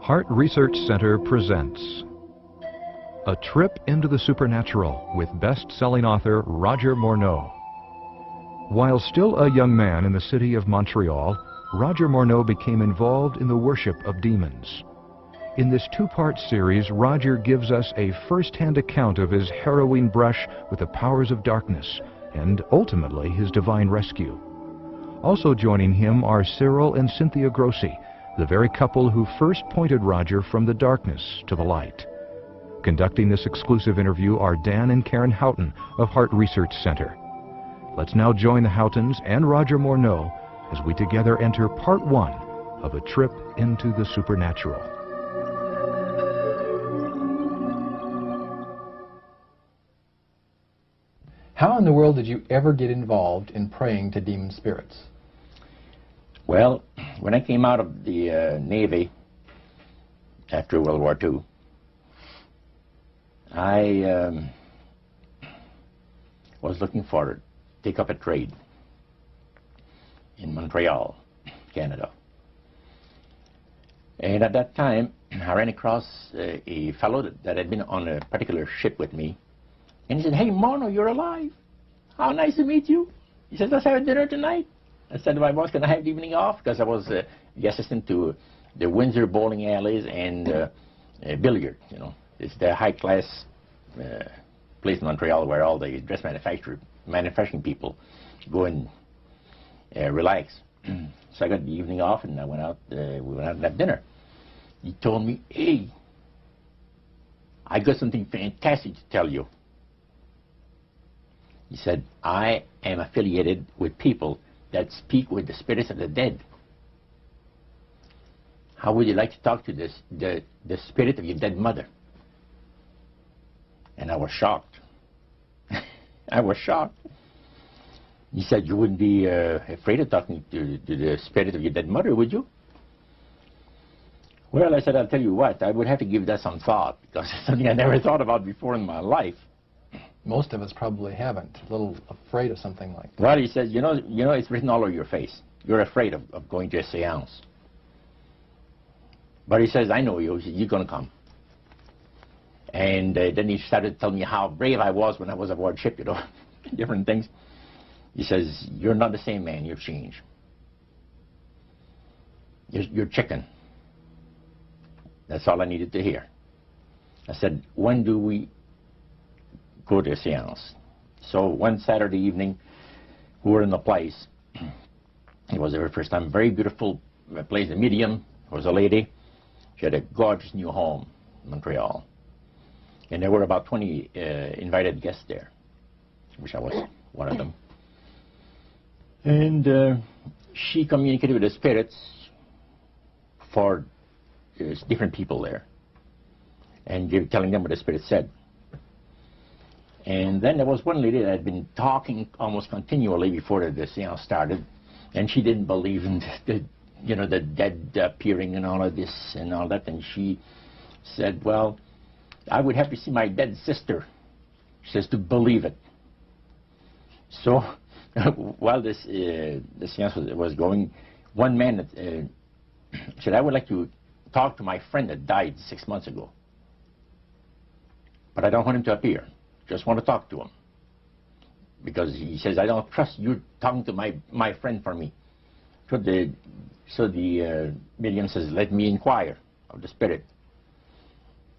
Heart Research Center presents A Trip into the Supernatural with best-selling author Roger Morneau. While still a young man in the city of Montreal, Roger Morneau became involved in the worship of demons. In this two-part series, Roger gives us a first-hand account of his harrowing brush with the powers of darkness and ultimately his divine rescue. Also joining him are Cyril and Cynthia Grossi, the very couple who first pointed Roger from the darkness to the light. Conducting this exclusive interview are Dan and Karen Houghton of Heart Research Center. Let's now join the Houghtons and Roger Morneau as we together enter part one of A Trip into the Supernatural. How in the world did you ever get involved in praying to demon spirits? Well, when I came out of the Navy after World War II, I was looking for take up a trade in Montreal, Canada. And at that time, I ran across a fellow that had been on a particular ship with me. And he said, "Hey, Morneau, you're alive. How nice to meet you." He said, "Let's have dinner tonight." I said to my boss, "Can I have the evening off?" Because I was the assistant to the Windsor bowling alleys and billiard. You know, it's the high-class place in Montreal where all the dress manufacturing people go and relax. So I got the evening off, and I went out. We went out and had dinner. He told me, "Hey, I got something fantastic to tell you." He said, "I am affiliated with people that speak with the spirits of the dead. How would you like to talk to the spirit of your dead mother?" And I was shocked. I was shocked. He said, "You wouldn't be afraid of talking to the spirit of your dead mother, would you?" Well, I said, "I'll tell you what, I would have to give that some thought, because it's something I never thought about before in my life." Most of us probably haven't. A little afraid of something like that. Well, he says, you know, it's written all over your face. You're afraid of going to a seance. But he says, "I know you. You're going to come." And then he started telling me how brave I was when I was aboard ship, you know, different things. He says, "You're not the same man. You've changed. You're chicken." That's all I needed to hear. I said, "When do we go to a seance?" So one Saturday evening, we were in the place. It was the very first time. Very beautiful place. The medium was a lady. She had a gorgeous new home in Montreal. And there were about 20 invited guests there, which I was one of them. And she communicated with the spirits for different people there, and telling them what the spirit said. And then there was one lady that had been talking almost continually before the seance started, and she didn't believe in the dead appearing and all of this and all that. And she said, "Well, I would have to see my dead sister," she says, "to believe it." So while the seance was going, one man said, "I would like to talk to my friend that died 6 months ago, but I don't want him to appear. Just want to talk to him, because," he says, "I don't trust you talking to my friend for me." So the medium says, "Let me inquire of the spirit."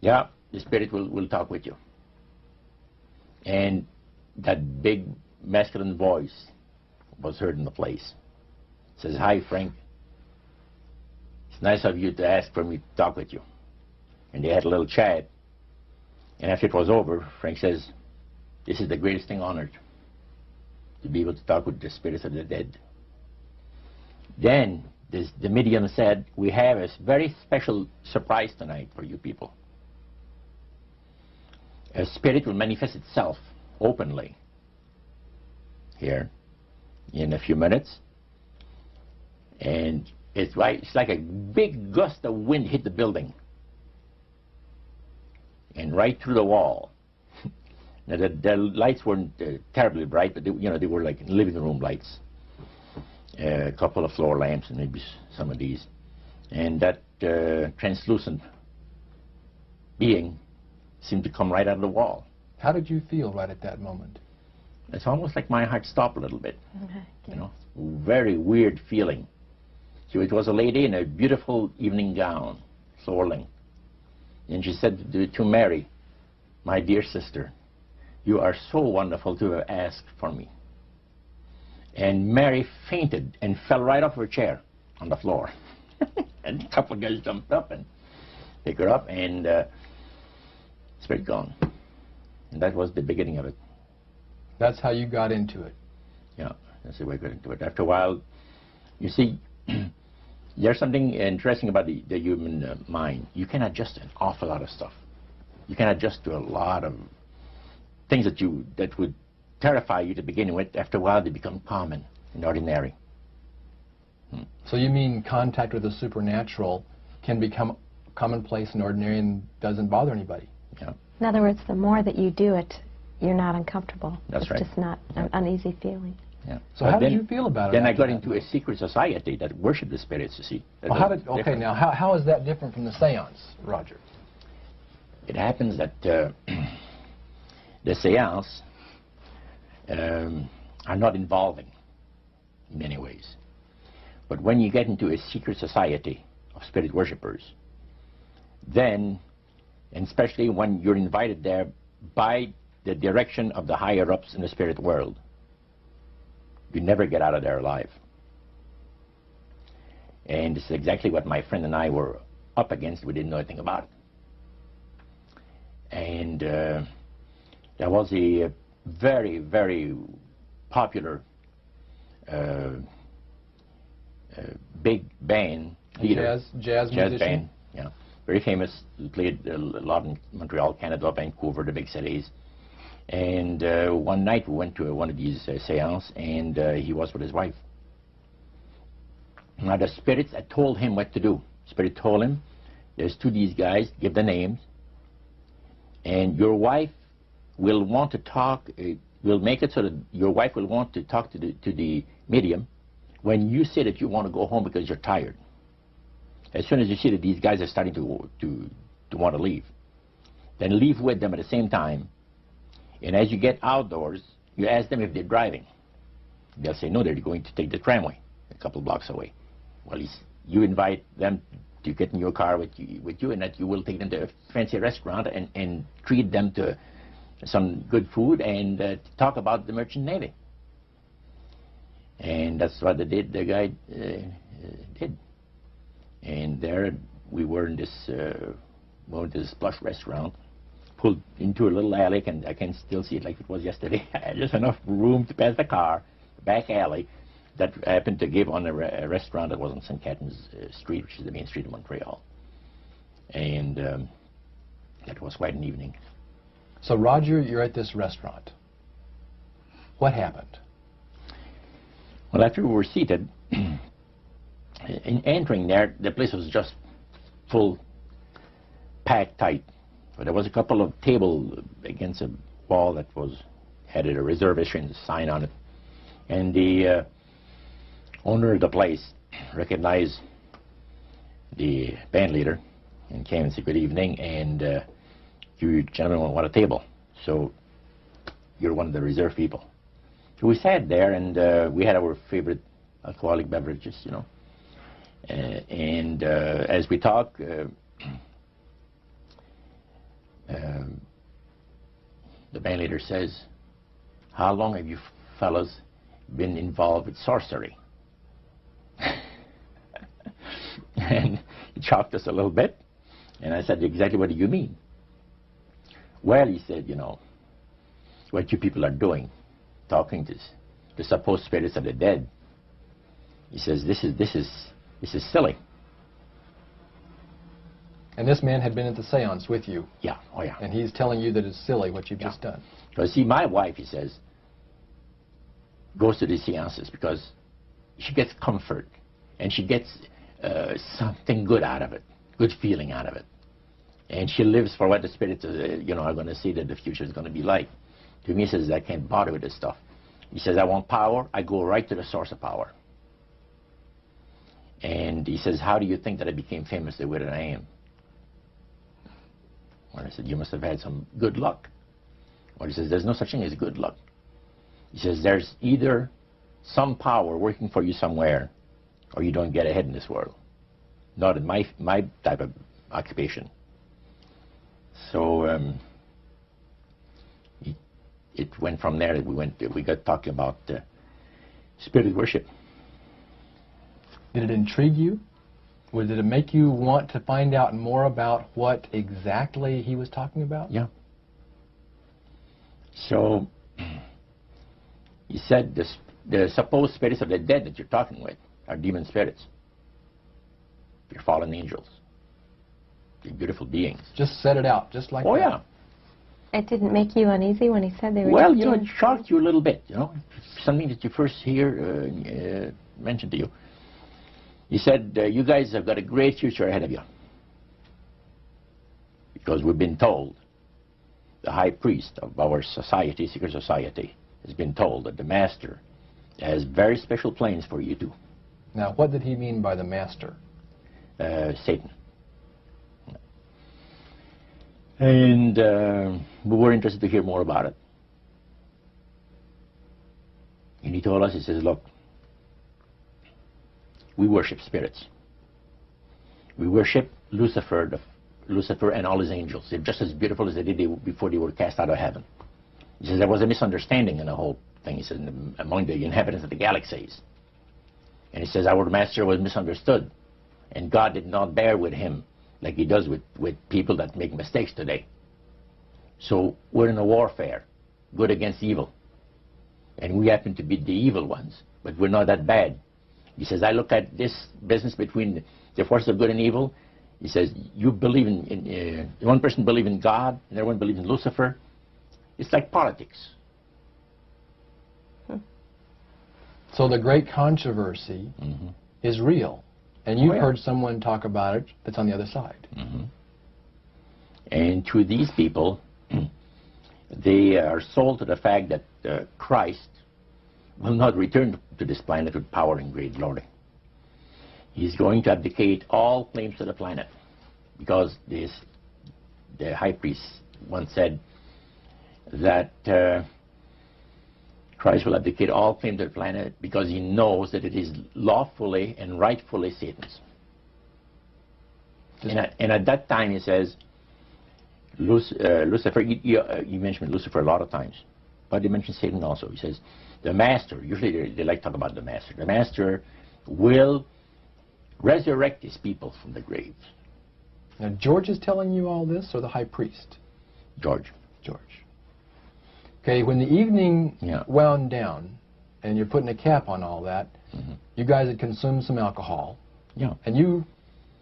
"Yeah, the spirit will talk with you." And that big masculine voice was heard in the place. It says, "Hi, Frank. It's nice of you to ask for me to talk with you." And they had a little chat. And after it was over, Frank says, "This is the greatest thing on earth, to be able to talk with the spirits of the dead." Then the medium said, "We have a very special surprise tonight for you people. A spirit will manifest itself openly here in a few minutes. And it's like a big gust of wind hit the building and right through the wall." Now, the lights weren't terribly bright, but they were like living room lights. A couple of floor lamps and maybe some of these. And that translucent being seemed to come right out of the wall. How did you feel right at that moment? It's almost like my heart stopped a little bit. Okay. You know, very weird feeling. So it was a lady in a beautiful evening gown, floor length. And she said to Mary, "My dear sister, you are so wonderful to have asked for me." And Mary fainted and fell right off her chair on the floor. And a couple of guys jumped up and picked her up, and spirit gone. And that was the beginning of it. That's how you got into it. Yeah, that's the way I got into it. After a while, you see, there's something interesting about the human mind. You can adjust an awful lot of stuff. You can adjust to a lot of things that would terrify you to begin with. After a while, they become common and ordinary. So you mean contact with the supernatural can become commonplace and ordinary and doesn't bother anybody? Yeah. In other words, the more that you do it, you're not uncomfortable. That's right. It's just not an uneasy feeling. Yeah. So how did you feel about it? Then I after got that? into a secret society that worshiped the spirits, you see. Well, okay, now, how is that different from the seance, Roger? It happens that the seance are not involving in many ways. But when you get into a secret society of spirit worshippers, then, and especially when you're invited there by the direction of the higher-ups in the spirit world, you never get out of there alive. And this is exactly what my friend and I were up against. We didn't know anything about it. And there was a very, very popular big band leader. Jazz musician? Band, yeah. Very famous. He played a lot in Montreal, Canada, Vancouver, the big cities. And one night we went to one of these seances, and he was with his wife. Now the spirits had told him what to do. Spirit told him, there's two of these guys, give the names, and your wife will want to talk, we'll make it so that your wife will want to talk to the medium when you say that you want to go home because you're tired. As soon as you see that these guys are starting to want to leave, then leave with them at the same time. And as you get outdoors, you ask them if they're driving. They'll say, no, they're going to take the tramway a couple of blocks away. Well, you invite them to get in your car with you, and that you will take them to a fancy restaurant and treat them to some good food and talk about the merchant navy. And that's what the guy did. And there we were in this plush restaurant, pulled into a little alley, and I can still see it like it was yesterday. Just enough room to pass the car, back alley, that happened to give on a restaurant that was on St. Catharines Street, which is the main street of Montreal. And that was quite an evening. So, Roger, you're at this restaurant. What happened? Well, after we were seated, in entering there, the place was just full, packed tight. But there was a couple of tables against a wall that had a reservation sign on it. And the owner of the place recognized the band leader and came and said, good evening, and you gentlemen want a table. So you're one of the reserve people. So we sat there, and we had our favorite alcoholic beverages, you know. And as we talked, the band leader says, how long have you fellas been involved with sorcery? And he shocked us a little bit. And I said, exactly what do you mean? Well, he said, you know, what you people are doing, talking to the supposed spirits of the dead. He says, this is silly. And this man had been at the seance with you. Yeah, oh yeah. And he's telling you that it's silly what you've just done. Because see, my wife, he says, goes to these seances because she gets comfort and she gets something good out of it, good feeling out of it. And she lives for what the spirits you know, are going to see that the future is going to be like. To me, he says, I can't bother with this stuff. He says, I want power, I go right to the source of power. And he says, how do you think that I became famous the way that I am? Well, I said, you must have had some good luck. Well, he says, there's no such thing as good luck. He says, there's either some power working for you somewhere, or you don't get ahead in this world. Not in my type of occupation. So it went from there. We got talking about spirit worship. Did it intrigue you? Or did it make you want to find out more about what exactly he was talking about? Yeah. So he said the supposed spirits of the dead that you're talking with are demon spirits. They're fallen angels. They're beautiful beings. Just set it out, just like that. Oh, yeah. It didn't make you uneasy when he said they were Well, just you know, it demons? shocked you a little bit, you know. Something that you first hear mentioned to you. He said, you guys have got a great future ahead of you. Because we've been told, the high priest of our society, secret society, has been told that the master has very special plans for you too. Now, what did he mean by the master? Satan. And we were interested to hear more about it. And he told us, he says, look, we worship spirits. We worship Lucifer and all his angels. They're just as beautiful as they did before they were cast out of heaven. He says there was a misunderstanding in the whole thing, he says, among the inhabitants of the galaxies. And he says our master was misunderstood. And God did not bear with him like he does with people that make mistakes today. So we're in a warfare, good against evil. And we happen to be the evil ones, but we're not that bad. He says, I look at this business between the forces of good and evil. He says, you believe in one person believes in God, and everyone believes in Lucifer. It's like politics. So the great controversy is real. And you've heard someone talk about it that's on the other side. And to these people, they are sold to the fact that Christ will not return to this planet with power and great glory. He's going to abdicate all claims to the planet, because the high priest once said that Christ will abdicate all claim to the planet because he knows that it is lawfully and rightfully Satan's. And at that time, he says, Lucifer, you mentioned Lucifer a lot of times, but he mentioned Satan also. He says, the master, usually they like to talk about the master will resurrect his people from the graves. Now, George is telling you all this, or the high priest? George. Okay, when the evening wound down, and you're putting a cap on all that, you guys had consumed some alcohol. Yeah. And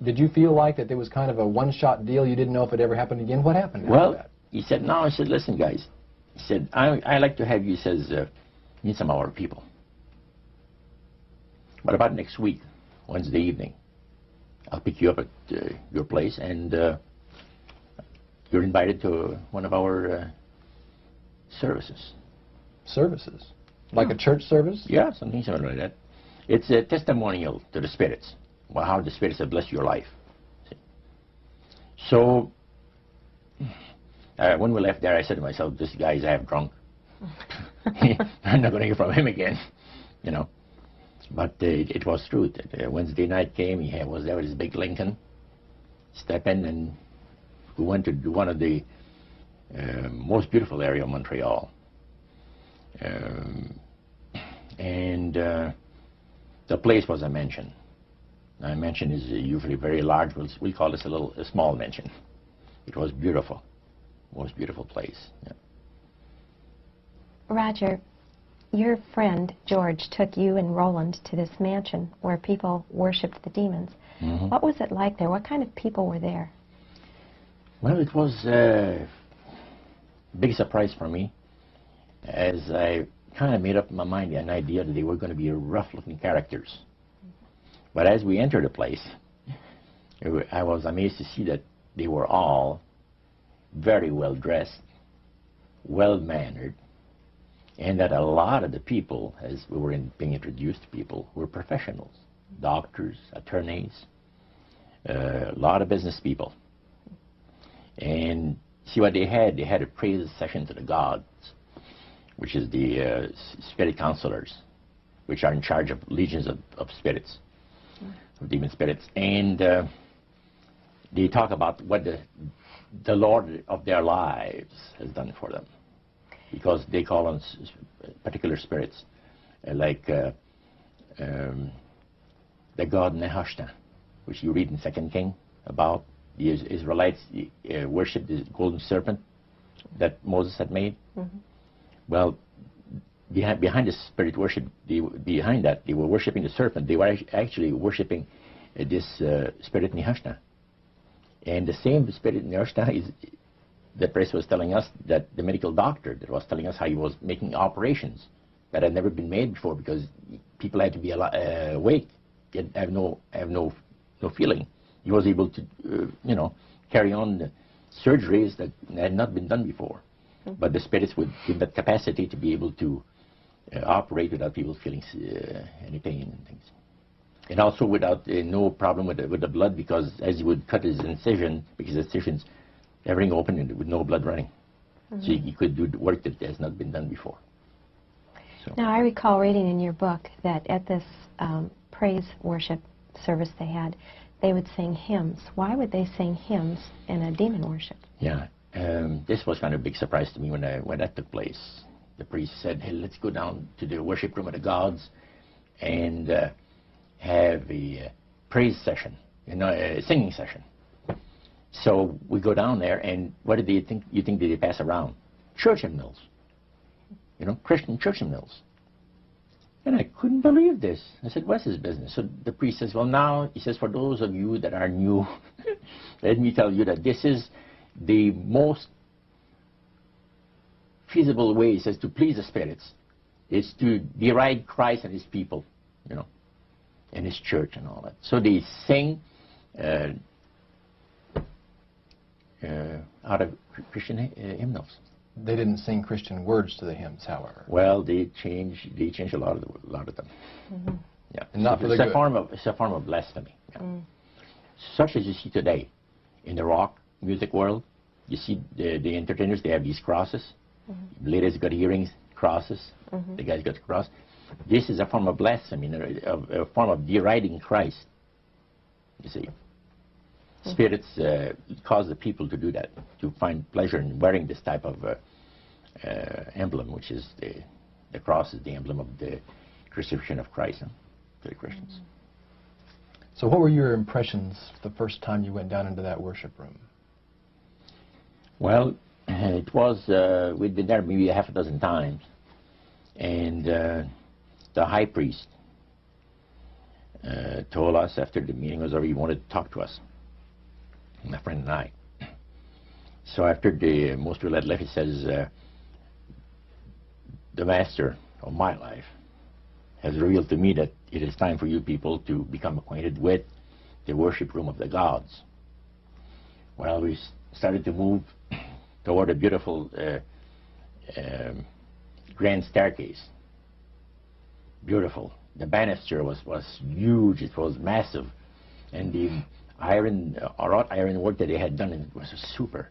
did you feel like that there was kind of a one-shot deal? You didn't know if it ever happened again? What happened after that? He said, no. I said, listen, guys. He said, I like to have you, he says, meet some of our people. But about next week, Wednesday evening, I'll pick you up at your place, and you're invited to one of our services. Services? Like a church service? Yeah, something similar like that. It's a testimonial to the spirits, about how the spirits have blessed your life. See? So, when we left there, I said to myself, this guy is half drunk. I'm not going to hear from him again, you know. But it was true. Wednesday night came, he was there with his big Lincoln, step in, and we went to one of the most beautiful area of Montreal. And the place was a mansion. Now, a mansion is usually very large. We'll call this a small mansion. It was beautiful. Most beautiful place. Yeah. Roger, your friend George took you and Roland to this mansion where people worshipped the demons. What was it like there? What kind of people were there? Well, it was a big surprise for me, as I kind of made up in my mind an idea that they were going to be rough-looking characters. But as we entered the place, I was amazed to see that they were all very well dressed, well-mannered, and that a lot of the people, as we were being introduced to people, were professionals. doctors, attorneys, a lot of business people. And see what they had? They had a praise session to the gods, which is the spirit counselors, which are in charge of legions of spirits, of demon spirits. And they talk about what the Lord of their lives has done for them, because they call on particular spirits, like the god Nehushtan, which you read in 2 King about. The Israelites worshipped the golden serpent that Moses had made. Well, behind the spirit worship, behind that, they were worshipping the serpent. They were actually worshipping this spirit Nehushtan. And the same spirit Nehushtan is, the priest was telling us, that the medical doctor that was telling us how he was making operations that had never been made before, because people had to be awake, have no feeling. He was able to, carry on the surgeries that had not been done before. But the spirits would give that capacity to be able to operate without people feeling any pain and things. And also without no problem with the blood, because as he would cut his incision, because the incisions, everything open and with no blood running. So he could do the work that has not been done before. So. Now, I recall reading in your book that at this praise worship service they would sing hymns. Why would they sing hymns in a demon worship? Yeah, this was kind of a big surprise to me when that took place. The priest said, "Hey, let's go down to the worship room of the gods and have a praise session, a singing session." So we go down there, and what did you think they pass around? Church hymnals, Christian church hymnals. And I couldn't believe this. I said, "What's his business?" So the priest says, "Well, now," he says, "for those of you that are new, let me tell you that this is the most feasible way," he says, "to please the spirits. It's to deride Christ and his people, and his church and all that." So they sing out of Christian hymnals. They didn't sing Christian words to the hymns, however. Well, they changed a lot of them. Yeah, and not for the good. It's a form of blasphemy. Yeah. Such as you see today in the rock music world. You see the entertainers, they have these crosses. The ladies got earrings, crosses. The guys got the cross. This is a form of blasphemy, a form of deriding Christ. You see. Spirits cause the people to do that, to find pleasure in wearing this type of emblem, which is the cross is the emblem of the crucifixion of Christ to the Christians. So what were your impressions the first time you went down into that worship room? Well, it was, we'd been there maybe half a dozen times, and the high priest told us after the meeting was over, he wanted to talk to us, my friend and I. So after the most we had left, he says, "The master of my life has revealed to me that it is time for you people to become acquainted with the worship room of the gods." Well, we started to move toward a beautiful grand staircase. Beautiful. The banister was huge. It was massive, and the wrought iron work that they had done in it was super.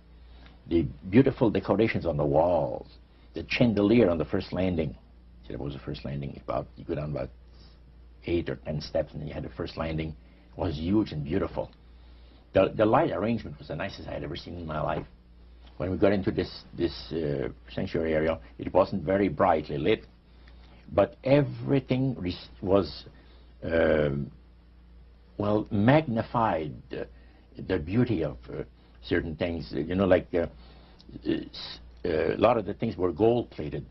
The beautiful decorations on the walls, the chandelier on the first landing. See, that was the first landing. You go down about 8 or 10 steps, and then you had the first landing. It was huge and beautiful. The light arrangement was the nicest I had ever seen in my life. When we got into this sanctuary area, it wasn't very brightly lit, but everything was magnified the beauty of certain things. Like a lot of the things were gold-plated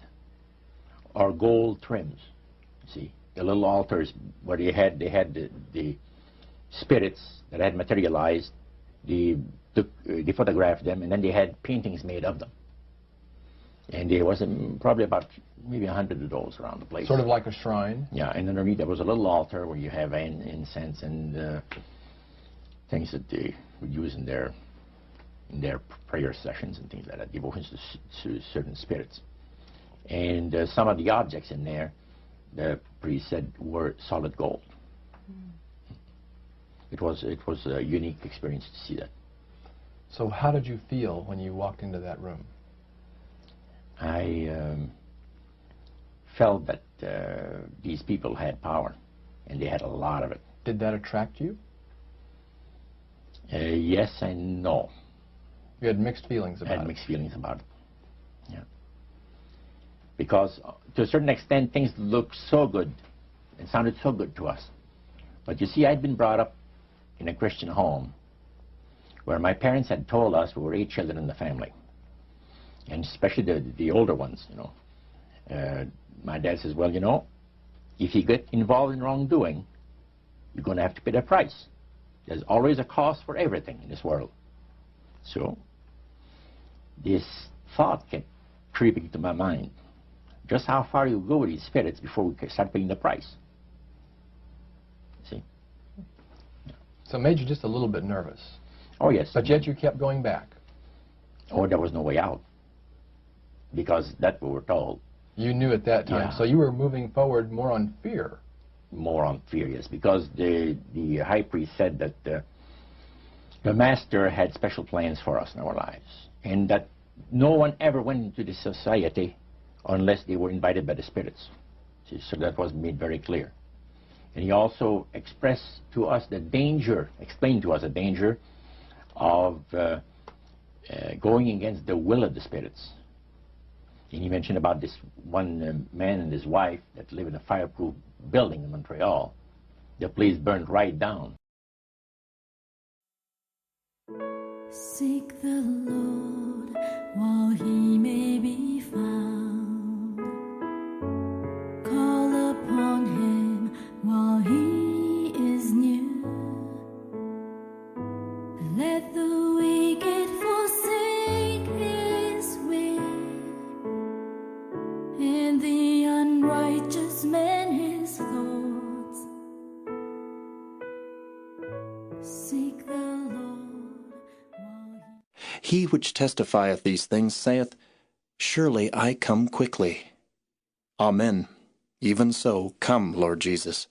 or gold trims. See, the little altars where they had the spirits that had materialized. They photographed them, and then they had paintings made of them. And there was probably about maybe 100 of those around the place. Sort of like a shrine? Yeah, and underneath there was a little altar where you have incense and things that they would use in their prayer sessions and things like that, devotions to certain spirits. And some of the objects in there, the priest said, were solid gold. it was a unique experience to see that. So how did you feel when you walked into that room? I felt that these people had power, and they had a lot of it. Did that attract you? Yes and no. You had mixed feelings about it? I had mixed feelings about it, yeah. Because to a certain extent, things looked so good and sounded so good to us. But you see, I'd been brought up in a Christian home where my parents had told us we were 8 children in the family, and especially the older ones, you know. My dad says, well, you know, if you get involved in wrongdoing, you're going to have to pay the price. There's always a cost for everything in this world. So this thought kept creeping into my mind. Just how far you go with these spirits before we start paying the price. See? So it made you just a little bit nervous. Oh, yes. But yet you kept going back. Oh, there was no way out. Because that's what we're told. You knew at that time. Yeah. So you were moving forward more on fear. More on fear, yes. Because the high priest said that the master had special plans for us in our lives. And that no one ever went into this society unless they were invited by the spirits. See, so that was made very clear. And he also expressed to us the danger, explained to us the danger of going against the will of the spirits. And he mentioned about this one man and his wife that live in a fireproof building in Montreal. The place burned right down. Seek the Lord while he may be found. Call upon him while he is near. Let the wicked forsake his way, and the unrighteous man his thoughts. Seek the Lord while He which testifieth these things saith, Surely I come quickly. Amen. Even so, come, Lord Jesus.